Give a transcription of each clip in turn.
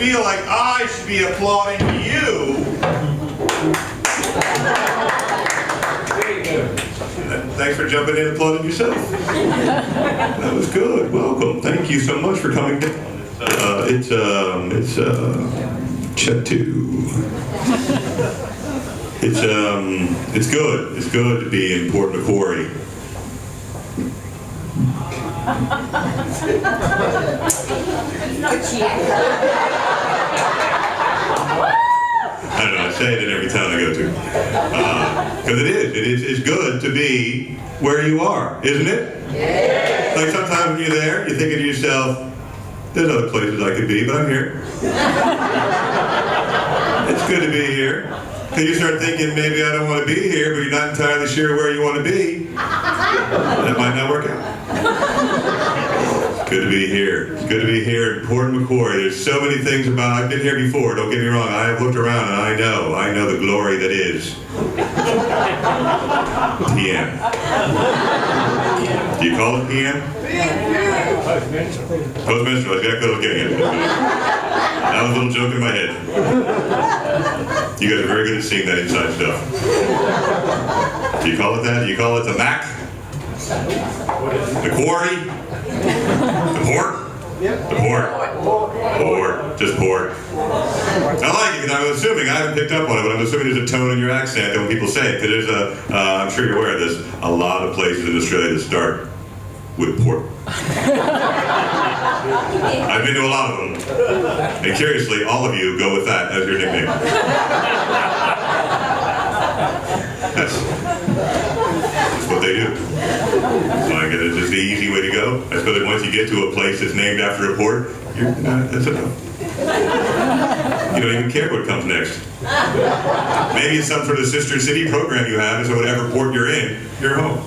feel like I should be applauding you. Thanks for jumping in and applauding yourself. That was good. Welcome. Thank you so much for coming down. It's check two. It's good. It's good to be in Port Macquarie. I don't know, I say it in every town I go to. Because it's good to be where you are, isn't it? Yeah. Like sometimes when you're there, you're thinking to yourself, there's other places I could be, but I'm here. It's good to be here. Then you start thinking, maybe I don't want to be here, but you're not entirely sure where you want to be. That might not work out. It's good to be here. It's good to be here in Port Macquarie. There's so many things about, I've been here before, don't get me wrong. I have looked around and I know the glory that is PM. Do you call it PM? Postminster, that's exactly what I was getting at. That was a little joke in my head. You guys are very good at seeing that inside stuff. Do you call it that? Do you call it the Mac? The quarry? The port? The port. Port. Just port. I like it because I'm assuming, I haven't picked up on it, but I'm assuming there's a tone in your accent that when people say it, because there's I'm sure you're aware of this, a lot of places in Australia that start with port. I've been to a lot of them. And curiously, all of you go with that as your nickname. That's what they do. Like, it's just the easy way to go. I suppose that once you get to a place that's named after a port, that's enough. You don't even care what comes next. Maybe it's some sort of sister city program you have, and so whatever port you're in, you're home.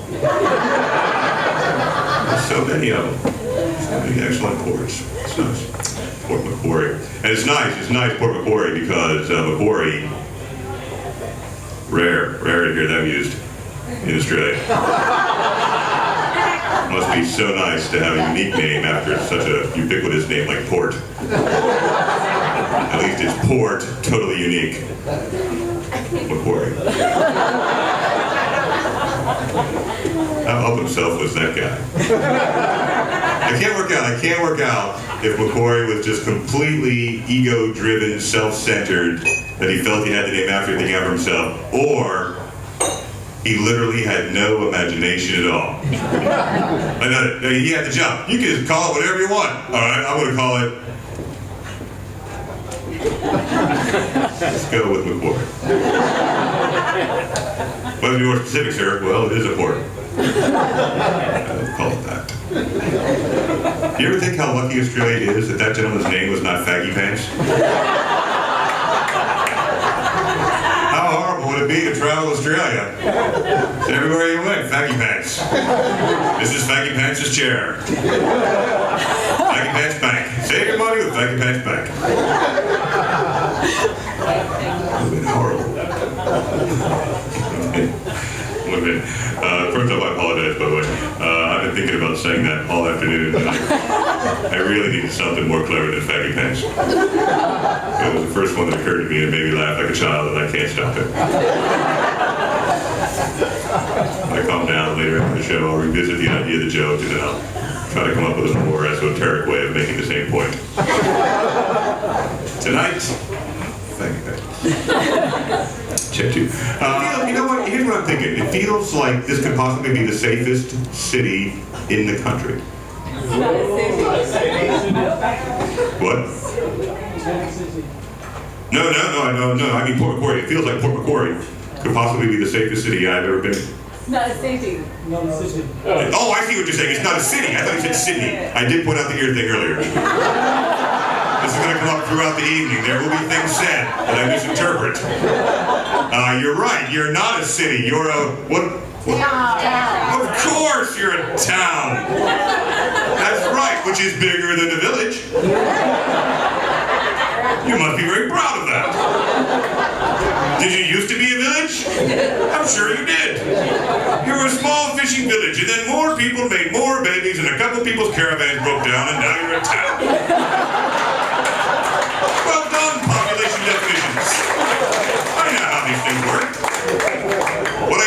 There's so many of them. So many excellent ports. It's nice. Port Macquarie. And it's nice Port Macquarie, because Macquarie, rare to hear them used in Australia. Must be so nice to have a unique name after such a ubiquitous name like Port. At least it's Port, totally unique. Macquarie. How up himself was that guy? I can't work out if Macquarie was just completely ego-driven, self-centered, that he felt he had the name after thinking after himself, or he literally had no imagination at all. He had to jump. You can just call it whatever you want. All right, I'm going to call it. Let's go with Macquarie. Well, to be more specific, sir, well, it is a port. I'll call it that. Do you ever think how lucky Australia is that that gentleman's name was not Faggy Pants? How horrible would it be to travel Australia? Everywhere you went, Faggy Pants. This is Faggy Pants' chair. Faggy Pants Bank. Save your money with Faggy Pants Bank. That would have been horrible. First off, I apologize, by the way. I've been thinking about saying that all afternoon. I really needed something more clever than Faggy Pants. It was the first one that occurred to me and made me laugh like a child, and I can't stop it. When I calm down later after the show, I'll revisit the idea of the joke, and then I'll try to come up with a more esoteric way of making the same point. Tonight, Faggy Pants. Check two. You know what? Here's what I'm thinking. It feels like this could possibly be the safest city in the country. It's not a city. What? No. I mean Port Macquarie. It feels like Port Macquarie could possibly be the safest city I've ever been. It's not a city. Not a city. Oh, I see what you're saying. It's not a city. I thought you said Sydney. I did point out the ear thing earlier. This is going to come up throughout the evening. There will be things said that I misinterpret. You're right. You're not a city. You're a what? Of course, you're a town. That's right, which is bigger than the village. You must be very proud of that. Did you used to be a village? I'm sure you did. You were a small fishing village, and then more people made more babies, and a couple people's caravans broke down, and now you're a town.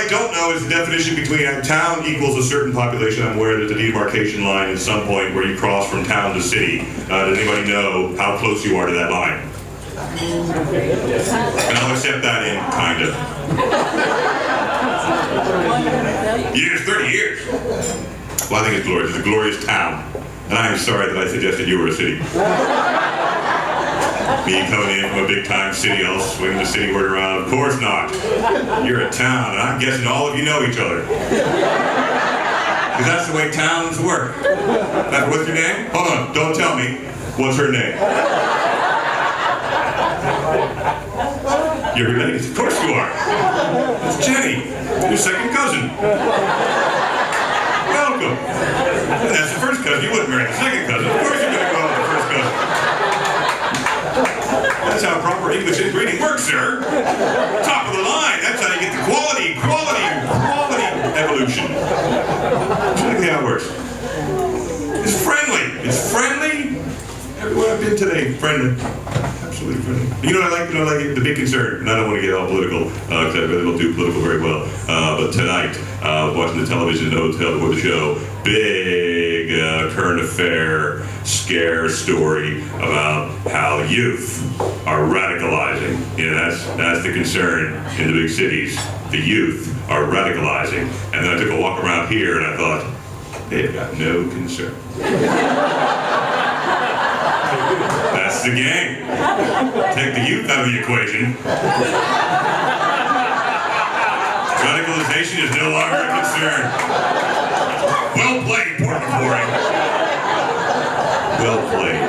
I don't know is the definition between a town equals a certain population. I'm aware that the demarcation line is some point where you cross from town to city. Does anybody know how close you are to that line? And I'll accept that in, kind of. Years, 30 years. Well, I think it's glorious. It's a glorious town. And I'm sorry that I suggested you were a city. Me coming in from a big-time city, I'll swing the city word around. Of course not. You're a town, and I'm guessing all of you know each other. Because that's the way towns work. What's your name? Hold on, don't tell me. What's her name? You're related? Of course you are. It's Jenny, your second cousin. Welcome. And that's the first cousin. You wouldn't marry the second cousin. Of course you're going to go out with the first cousin. That's how proper English inbreeding works, sir. Top of the line. That's how you get the quality evolution. That's exactly how it works. It's friendly. It's friendly. Everywhere I've been today, friendly. Absolutely friendly. You know what I like? The big concern, and I don't want to get all political, because I really don't do political very well, but tonight, I was watching the television in the hotel before the show, big current affair scare story about how youth are radicalizing. You know, that's the concern in the big cities. The youth are radicalizing. And then I took a walk around here and I thought, they've got no concern. That's the game. Take the youth out of the equation. Radicalization is no longer a concern. Well played, Port McCrory. Well played.